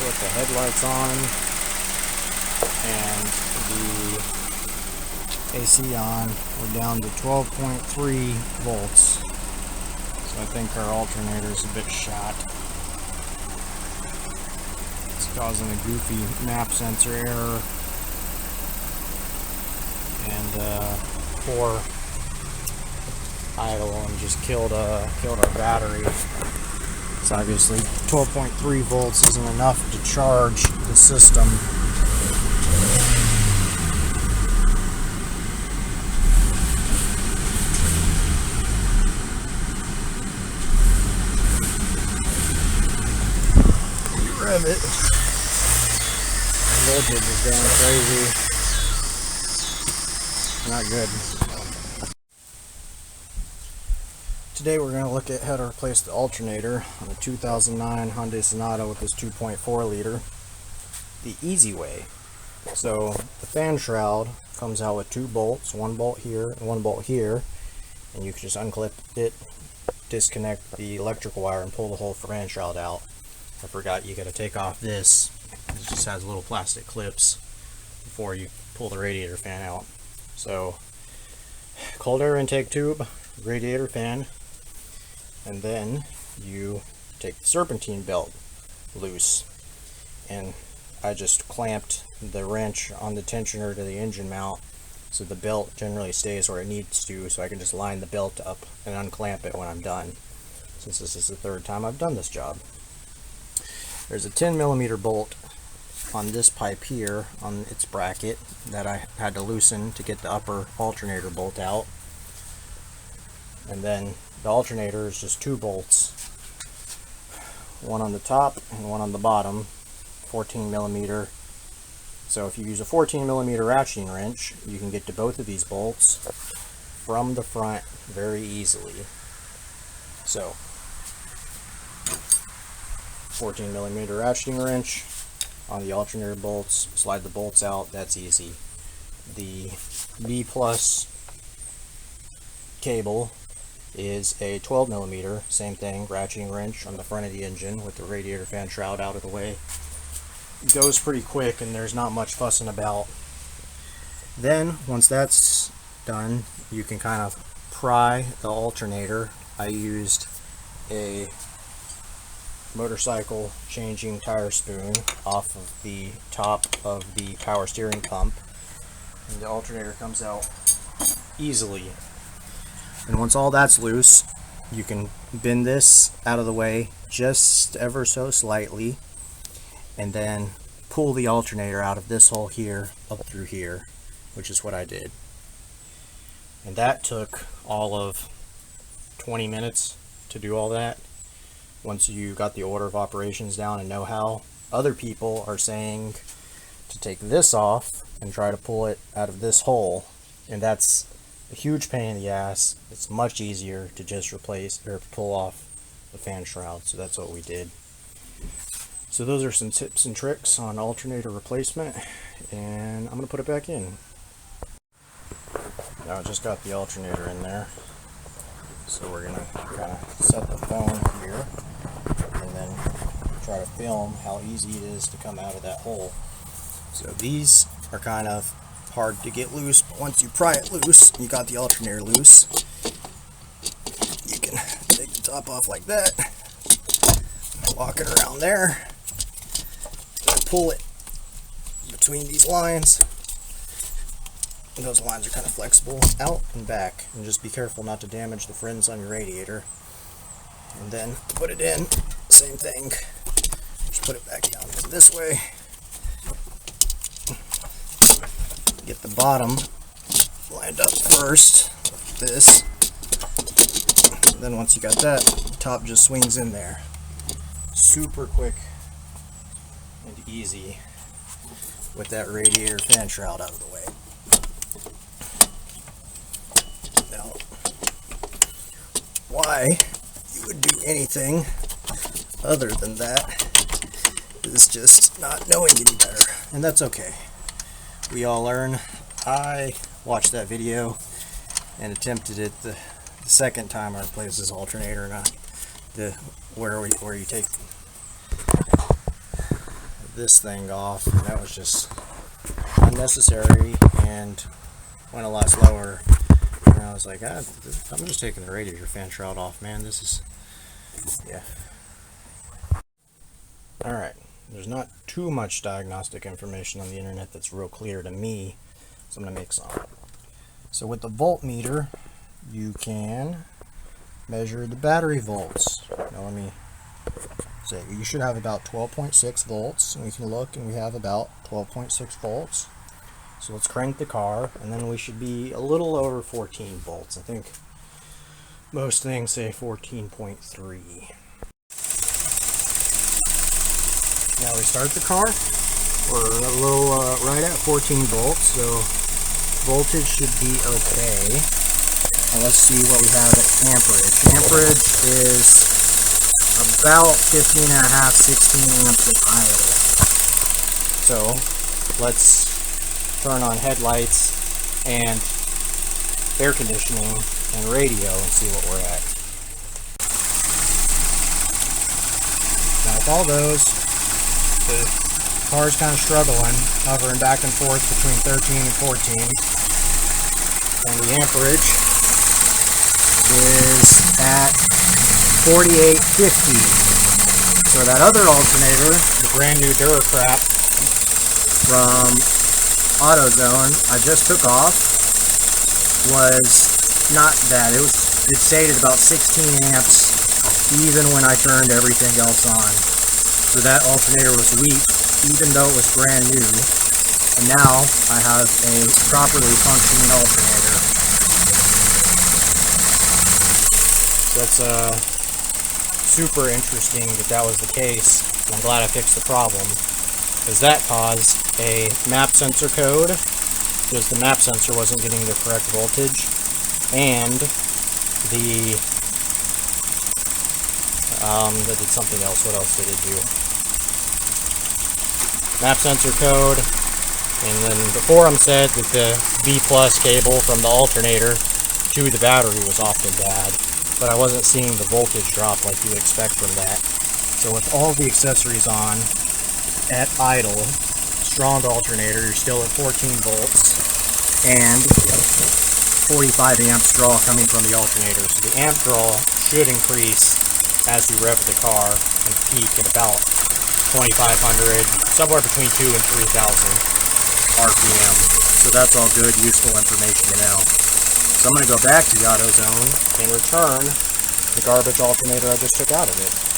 with the headlights on and the AC on, we're down to 12.3 volts. So I think our alternator is a bit shot. It's causing a goofy map sensor error. And poor idle and just killed our battery. So obviously 12.3 volts isn't enough to charge the system. Rev it. Voltage is going crazy. Not good. Today we're going to look at how to replace the alternator on a 2009 Hyundai Sonata with this 2.4 liter the easy way. So the fan shroud comes out with 2 bolts, 1 bolt here and 1 bolt here, and you can just unclip it, disconnect the electrical wire and pull the whole fan shroud out. I forgot you got to take off this. It just has little plastic clips before you pull the radiator fan out. So cold air intake tube, radiator fan, and then you take the serpentine belt loose, and I just clamped the wrench on the tensioner to the engine mount so the belt generally stays where it needs to, so I can just line the belt up and unclamp it when I'm done, since this is the 3rd time I've done this job. There's a 10mm bolt on this pipe here on its bracket that I had to loosen to get the upper alternator bolt out. And then the alternator is just 2 bolts, one on the top and one on the bottom, 14mm. So if you use a 14mm ratcheting wrench, you can get to both of these bolts from the front very easily. So 14mm ratcheting wrench on the alternator bolts, slide the bolts out, that's easy. The B+ cable is a 12mm, same thing, ratcheting wrench on the front of the engine with the radiator fan shroud out of the way. It goes pretty quick and there's not much fussing about. Then once that's done, you can kind of pry the alternator. I used a motorcycle changing tire spoon off of the top of the power steering pump, and the alternator comes out easily. And once all that's loose, you can bend this out of the way just ever so slightly and then pull the alternator out of this hole here up through here, which is what I did. And that took all of 20 minutes to do all that. Once you got the order of operations down and know how. Other people are saying to take this off and try to pull it out of this hole, and that's a huge pain in the ass. It's much easier to just replace or pull off the fan shroud, so that's what we did. So those are some tips and tricks on alternator replacement, and I'm going to put it back in. Now I just got the alternator in there, so we're going to kind of set the phone here and then try to film how easy it is to come out of that hole. So these are kind of hard to get loose, but once you pry it loose, you got the alternator loose, you can take the top off like that, walk it around there, and pull it between these lines, and those lines are kind of flexible out and back, and just be careful not to damage the fins on your radiator. And then put it in, same thing, just put it back down this way. Get the bottom lined up first, like this. And then once you got that, the top just swings in there. Super quick and easy with that radiator fan shroud out of the way. Now, why you would do anything other than that is just not knowing any better, and that's okay. We all learn. I watched that video and attempted it the second time I replaced this alternator, not the where you take this thing off, and that was just unnecessary and went a lot slower. And I was like, I'm just taking the radiator fan shroud off, man. This is, yeah. Alright, there's not too much diagnostic information on the internet that's real clear to me, so I'm going to make some. So with the voltmeter, you can measure the battery volts. Now let me say, you should have about 12.6 volts, and we can look and we have about 12.6 volts. So let's crank the car, and then we should be a little over 14 volts. I think most things say 14.3. Now we start the car. We're a little right at 14 volts, so voltage should be okay. And let's see what we have at amperage. Amperage is about 15 and a half, 16 amps at idle. So let's turn on headlights and air conditioning and radio and see what we're at. Now with all those, the car's kind of struggling, hovering back and forth between 13 and 14. And the amperage is at 4850. So that other alternator, the brand new Duracrap from AutoZone I just took off, was not bad. It stayed at about 16 amps even when I turned everything else on. So that alternator was weak even though it was brand new. And now I have a properly functioning alternator. That's super interesting that was the case. I'm glad I fixed the problem, because that caused a map sensor code, because the map sensor wasn't getting the correct voltage, and the that did something else. What else did it do? Map sensor code, and then the forum said that the B+ cable from the alternator to the battery was often bad, but I wasn't seeing the voltage drop like you would expect from that. So with all the accessories on at idle, strong alternator, you're still at 14 volts and 45 amps draw coming from the alternator. So the amp draw should increase as you rev the car and peak at about 2,500, somewhere between 2,000 and 3,000 RPM. So that's all good, useful information to know. So I'm going to go back to the AutoZone and return the garbage alternator I just took out of it.